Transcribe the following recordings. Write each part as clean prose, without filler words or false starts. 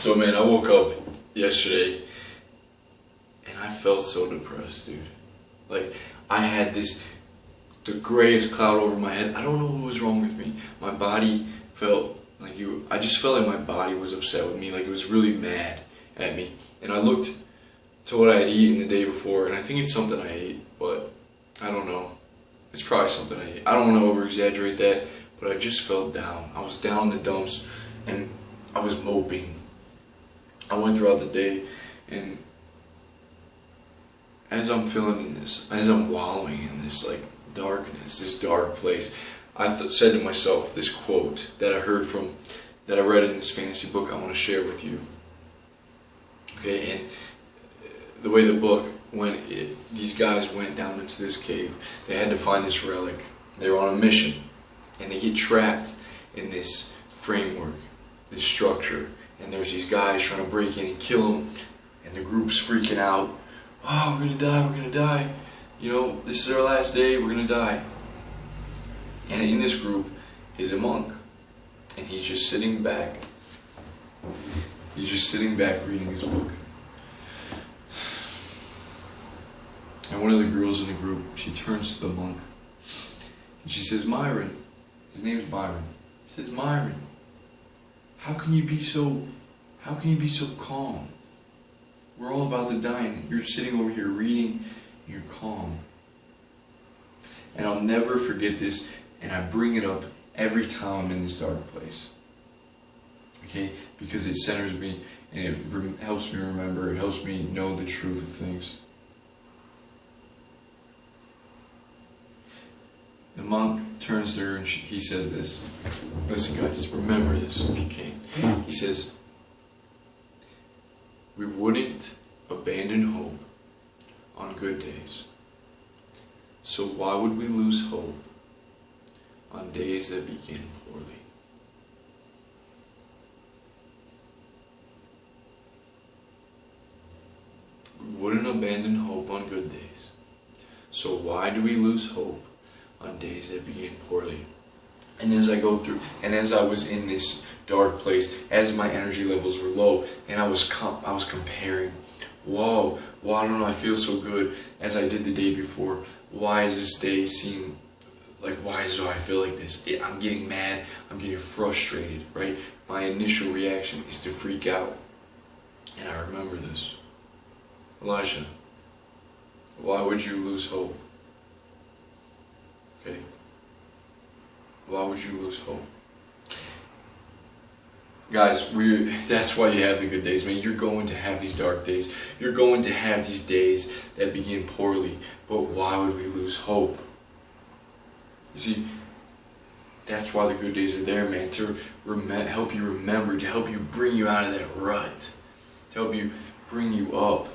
So man, I woke up yesterday and I felt so depressed, dude. Like, I had the grayest cloud over my head. I don't know what was wrong with me. My body felt like I just felt like my body was upset with me, like it was really mad at me. And I looked to what I had eaten the day before, and I think it's something I ate, but I don't know. It's probably something I ate. I don't want to over-exaggerate that, but I just felt down. I was down in the dumps, and I was moping. I went throughout the day, and as I'm feeling in this, as I'm wallowing in this like darkness, this dark place, I said to myself this quote that I read in this fantasy book I want to share with you. Okay, and the way the book went, these guys went down into this cave. They had to find this relic. They were on a mission, and they get trapped in this framework, this structure. And there's these guys trying to break in and kill them, and the group's freaking out. Oh, we're gonna die, we're gonna die. You know, this is our last day, we're gonna die. And in this group is a monk, and he's just sitting back. He's just sitting back reading his book. And one of the girls in the group, she turns to the monk, and she says, Myron, his name is Myron. She says, Myron, how can you be so calm? We're all about to die, and you're sitting over here reading, and you're calm. And I'll never forget this, and I bring it up every time I'm in this dark place. Okay? Because it centers me, and it helps me remember, it helps me know the truth of things. The monk turns to her and he says this. Listen guys, remember this if you can. He says, we wouldn't abandon hope on good days. So why would we lose hope on days that begin poorly? We wouldn't abandon hope on good days. So why do we lose hope on days that begin poorly? And as I go through, and as I was in this dark place, as my energy levels were low, and I was comparing, whoa, why don't I feel so good as I did the day before? Why does this day seem like, why do I feel like this? I'm getting mad, I'm getting frustrated, right? My initial reaction is to freak out. And I remember this. Elisha, why would you lose hope? Okay? Why would you lose hope? Guys, that's why you have the good days, man. You're going to have these dark days. You're going to have these days that begin poorly. But why would we lose hope? You see, that's why the good days are there, man. To help you remember, to help you bring you out of that rut. To help you bring you up.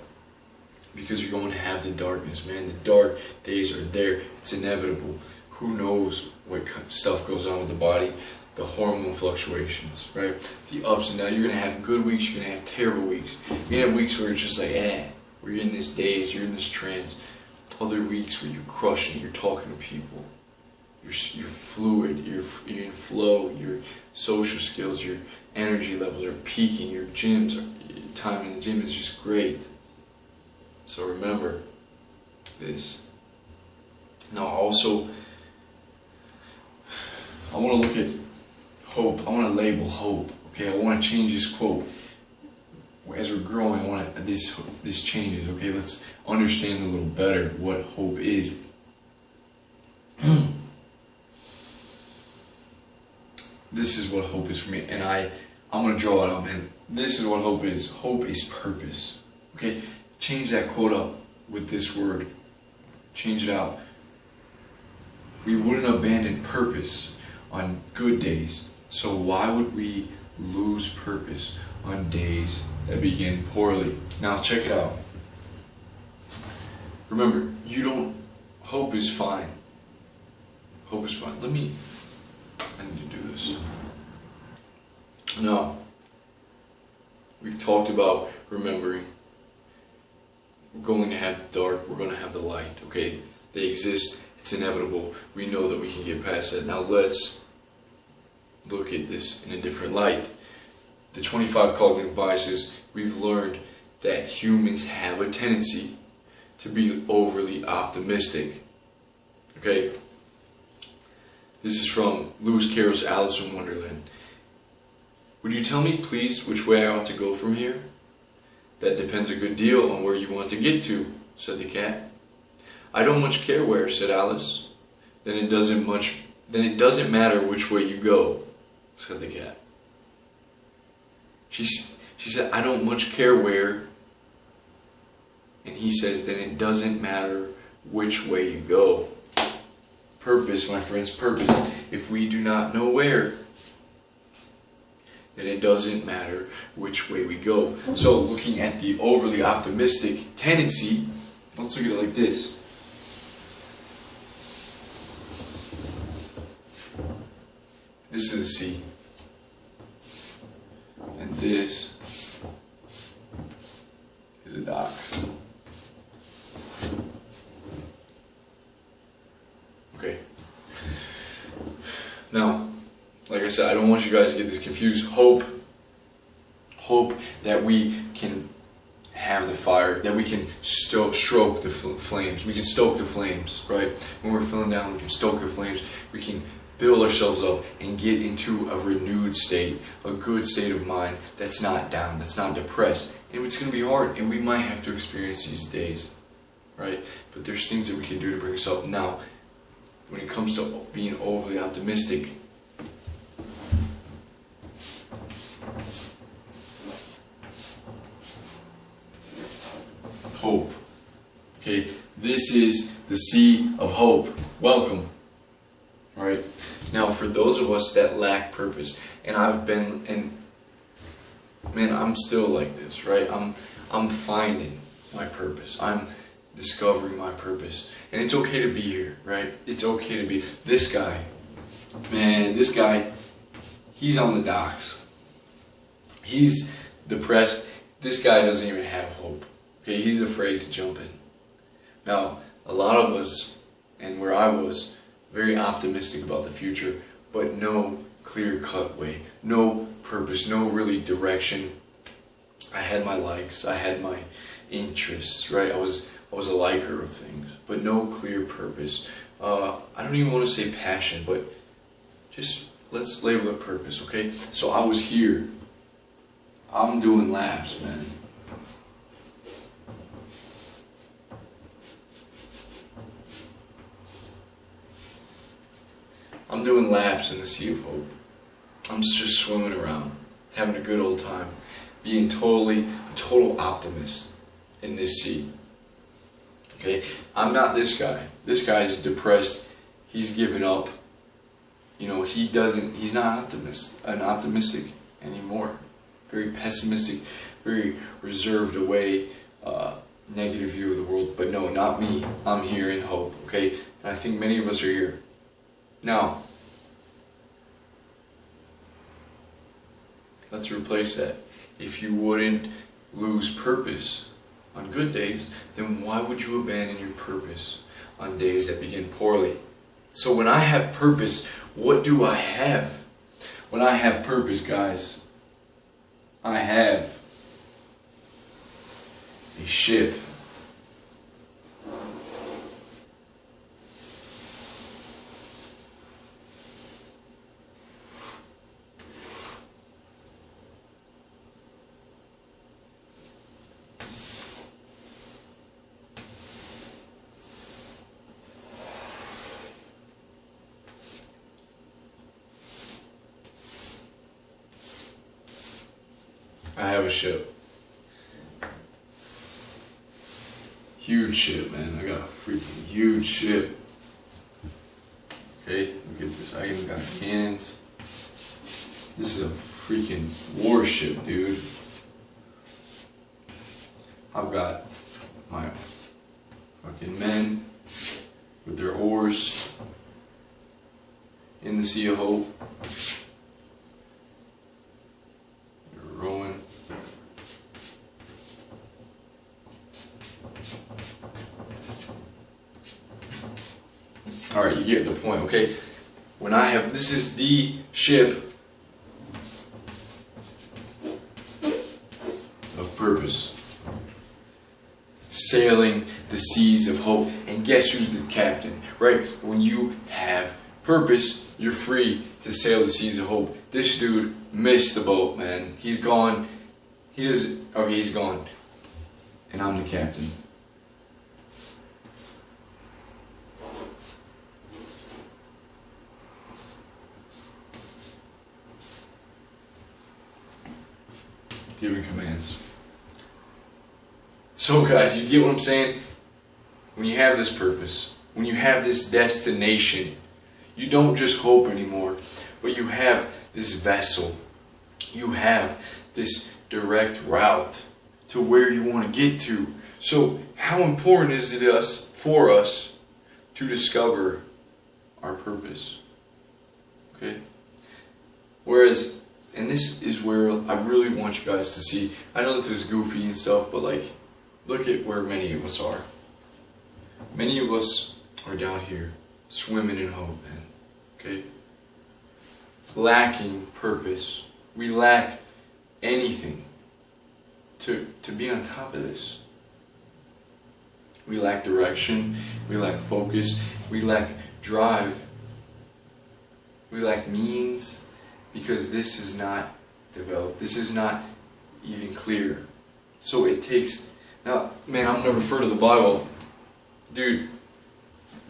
Because you're going to have the darkness, man. The dark days are there. It's inevitable. Who knows what stuff goes on with the body, the hormone fluctuations, right? The ups and downs. You're going to have good weeks, you're going to have terrible weeks. You're going to have weeks where it's just like, where you're in this daze, you're in this trance. Other weeks where you're crushing, you're talking to people. You're fluid, you're in flow, your social skills, your energy levels are peaking, your time in the gym is just great. So remember this. Now also, I want to look at hope. I want to label hope. Okay, I want to change this quote. As we're growing, I want this changes. Okay, let's understand a little better what hope is. This is what hope is for me, and I'm going to draw it out, man. This is what hope is. Hope is purpose. Okay, change that quote up with this word. Change it out. We wouldn't abandon purpose on good days. So why would we lose purpose on days that begin poorly? Now check it out. Remember, hope is fine. Hope is fine. I need to do this. Now, we've talked about remembering. We're going to have the dark, we're going to have the light, okay? They exist, it's inevitable. We know that we can get past that. Now let's look at this in a different light. the 25 cognitive biases, we've learned that humans have a tendency to be overly optimistic. Okay? This is from Lewis Carroll's Alice in Wonderland. Would you tell me, please, which way I ought to go from here? That depends a good deal on where you want to get to, said the cat. I don't much care where, said Alice. Then it doesn't matter which way you go, said the cat. She said, I don't much care where. And he says, then it doesn't matter which way you go. Purpose, my friends, purpose. If we do not know where, then it doesn't matter which way we go. So looking at the overly optimistic tendency, let's look at it like this. This is the sea. And this is a dock. Okay. Now, like I said, I don't want you guys to get this confused. Hope that we can have the fire, that we can stroke the flames. We can stoke the flames, right? When we're feeling down, we can stoke the flames. We can build ourselves up and get into a renewed state, a good state of mind that's not down, that's not depressed. And it's going to be hard, and we might have to experience these days, right? But there's things that we can do to bring us up. Now, when it comes to being overly optimistic, hope. Okay, this is the sea of hope. Welcome. All right. Now, for those of us that lack purpose, and I've been, and man, I'm still like this, right? I'm finding my purpose. I'm discovering my purpose, and it's okay to be here, right? It's okay to be. This guy, man, this guy, he's on the docks. He's depressed. This guy doesn't even have hope. Okay, he's afraid to jump in. Now, a lot of us, and where I was, very optimistic about the future, but no clear-cut way, no purpose, no really direction. I had my likes, I had my interests, right? I was a liker of things, but no clear purpose. I don't even want to say passion, but just let's label it purpose, okay? So I was here. I'm doing laps, man. I'm doing laps in the sea of hope. I'm just swimming around, having a good old time, being a total optimist in this sea. Okay, I'm not this guy. This guy is depressed. He's given up. You know, he's not optimistic anymore. Very pessimistic, very reserved away, negative view of the world. But no, not me. I'm here in hope. Okay, and I think many of us are here. Now, let's replace that. If you wouldn't lose purpose on good days, then why would you abandon your purpose on days that begin poorly? So when I have purpose, what do I have? When I have purpose, guys, I have a ship. I have a ship. Huge ship, man. I got a freaking huge ship. Okay, look at this. I even got cannons. This is a freaking warship, dude. I've got my fucking men with their oars in the Sea of Hope. Alright, you get the point, okay? When I have, this is the ship of purpose. Sailing the seas of hope. And guess who's the captain, right? When you have purpose, you're free to sail the seas of hope. This dude missed the boat, man. He's gone. Okay, he's gone. And I'm the captain. Giving commands. So guys, you get what I'm saying? When you have this purpose, when you have this destination, you don't just hope anymore, but you have this vessel. You have this direct route to where you want to get to. So how important is it for us to discover our purpose? Okay? Whereas, and this is where I really want you guys to see, I know this is goofy and stuff, but like, look at where many of us are. Many of us are down here, swimming in hope, man. Okay? Lacking purpose. We lack anything to be on top of this. We lack direction. We lack focus. We lack drive. We lack means, because this is not developed. This is not even clear. So it takes... Now, man, I'm going to refer to the Bible. Dude,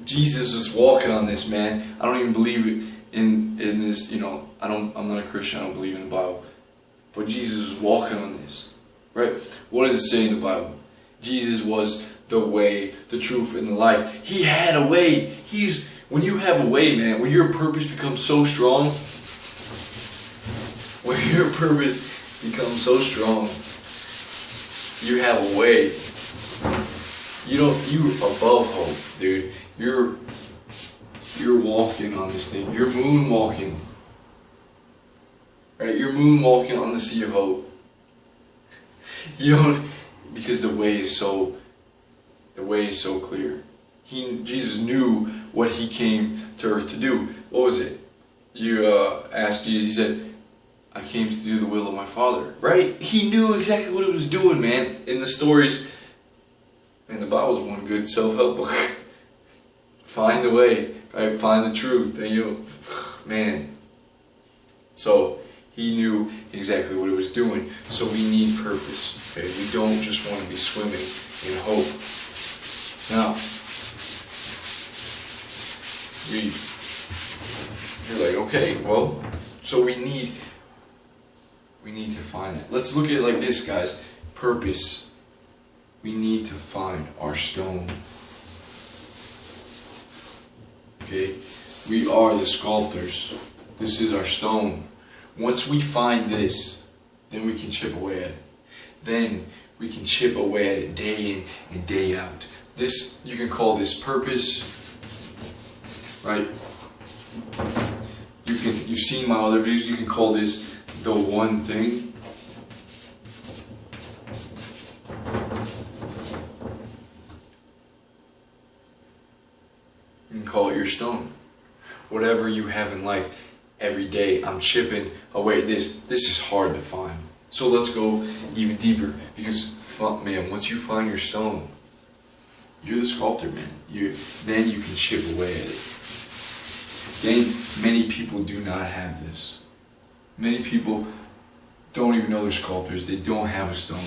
Jesus was walking on this, man. I don't even believe in this, you know, I'm not a Christian, I don't believe in the Bible. But Jesus was walking on this. Right? What does it say in the Bible? Jesus was the way, the truth, and the life. He had a way. When you have a way, man, when your purpose becomes so strong, when your purpose becomes so strong, you have a way. You're above hope, dude. You're walking on this thing. You're moonwalking. Right? You're moonwalking on the sea of hope. You don't, because the way is so clear. Jesus knew what he came to earth to do. What was it? You asked Jesus, he said, I came to do the will of my Father. Right? He knew exactly what he was doing, man. In the stories, man, the Bible's one good self-help book. Find the way, right? Find the truth, and man. So he knew exactly what he was doing. So we need purpose. Okay, we don't just want to be swimming in hope. Now, you're like, okay, well, so we need to find it. Let's look at it like this, guys. Purpose. We need to find our stone. Okay? We are the sculptors. This is our stone. Once we find this, then we can chip away at it. Then we can chip away at it day in and day out. This, you can call this purpose, right? You've seen my other videos, you can call this the one thing. You can call it your stone. Whatever you have in life, every day I'm chipping away at this. This is hard to find. So let's go even deeper, because man, once you find your stone, you're the sculptor, man. Then you can chip away at it. Then many people do not have this. Many people don't even know they're sculptors. They don't have a stone.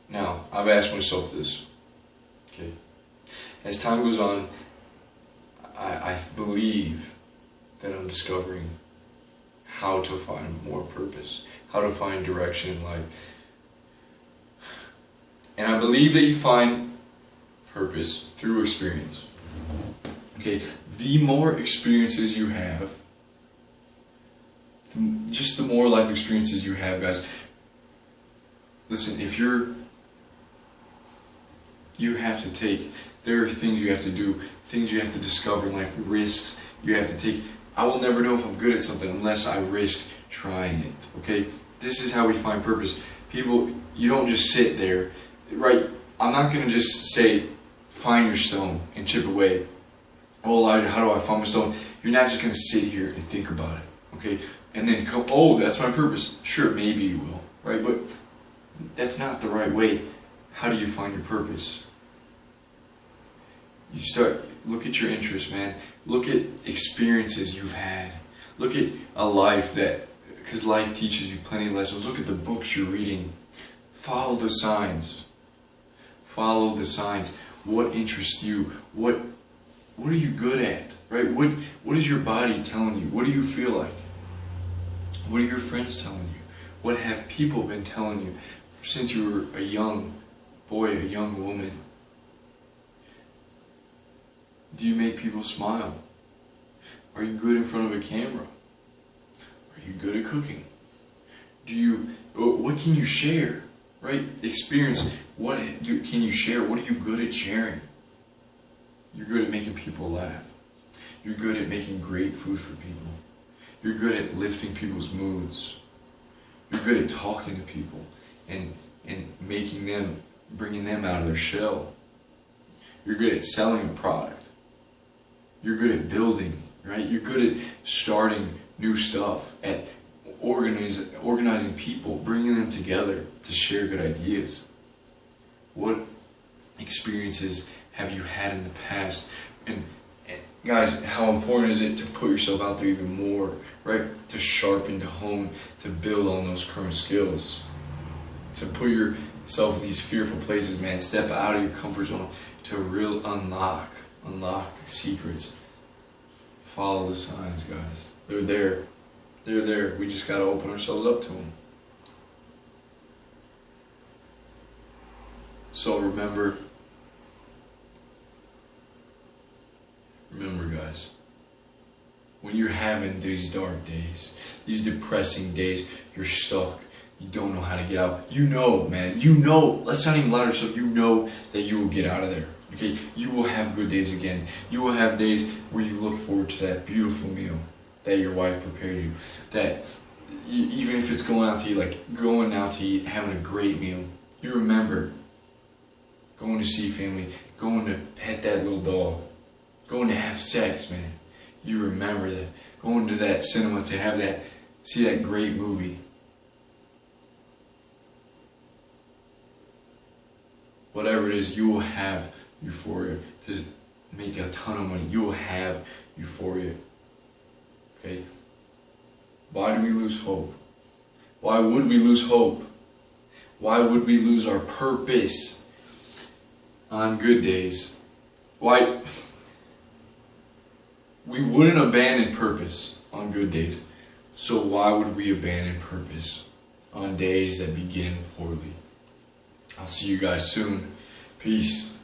Now, I've asked myself this. Okay. As time goes on, I believe that I'm discovering how to find more purpose, how to find direction in life. And I believe that you find purpose through experience. Okay, the more experiences you have, just the more life experiences you have, guys. Listen, you have to take, there are things you have to do, things you have to discover in life, risks you have to take. I will never know if I'm good at something unless I risk trying it, okay? This is how we find purpose. People, you don't just sit there, right? I'm not going to just say, find your stone and chip away. Oh, Elijah, how do I find my stone? You're not just going to sit here and think about it, okay? And then come, oh, that's my purpose. Sure, maybe you will, right? But that's not the right way. How do you find your purpose? You start, look at your interests, man. Look at experiences you've had. Look at a life that, because life teaches you plenty of lessons. Look at the books you're reading. Follow the signs. Follow the signs. What interests you? What are you good at? Right? What is your body telling you? What do you feel like? What are your friends telling you? What have people been telling you since you were a young boy, a young woman? Do you make people smile? Are you good in front of a camera? Are you good at cooking? What can you share? Right? Experience. What can you share? What are you good at sharing? You're good at making people laugh. You're good at making great food for people. You're good at lifting people's moods. You're good at talking to people and making them, bringing them out of their shell. You're good at selling a product. You're good at building, right? You're good at starting new stuff, at organizing people, bringing them together to share good ideas. What experiences have you had in the past? And guys, how important is it to put yourself out there even more, right? To sharpen, to hone, to build on those current skills. To put yourself in these fearful places, man. Step out of your comfort zone to real unlock the secrets. Follow the signs, guys. They're there. They're there. We just got to open ourselves up to them. So remember, guys, when you're having these dark days, these depressing days, you're stuck, you don't know how to get out, you know, man, you know, let's not even lie to yourself, you know that you will get out of there, okay? You will have good days again. You will have days where you look forward to that beautiful meal that your wife prepared you, that even if it's going out to eat, like going out to eat, having a great meal, you remember going to see family, going to pet that little dog, going to have sex, man. You remember that. Going to that cinema to have that, see that great movie. Whatever it is, you will have euphoria. To make a ton of money, you will have euphoria. Okay? Why do we lose hope? Why would we lose hope? Why would we lose our purpose on good days? Why? We wouldn't abandon purpose on good days. So why would we abandon purpose on days that begin poorly? I'll see you guys soon. Peace.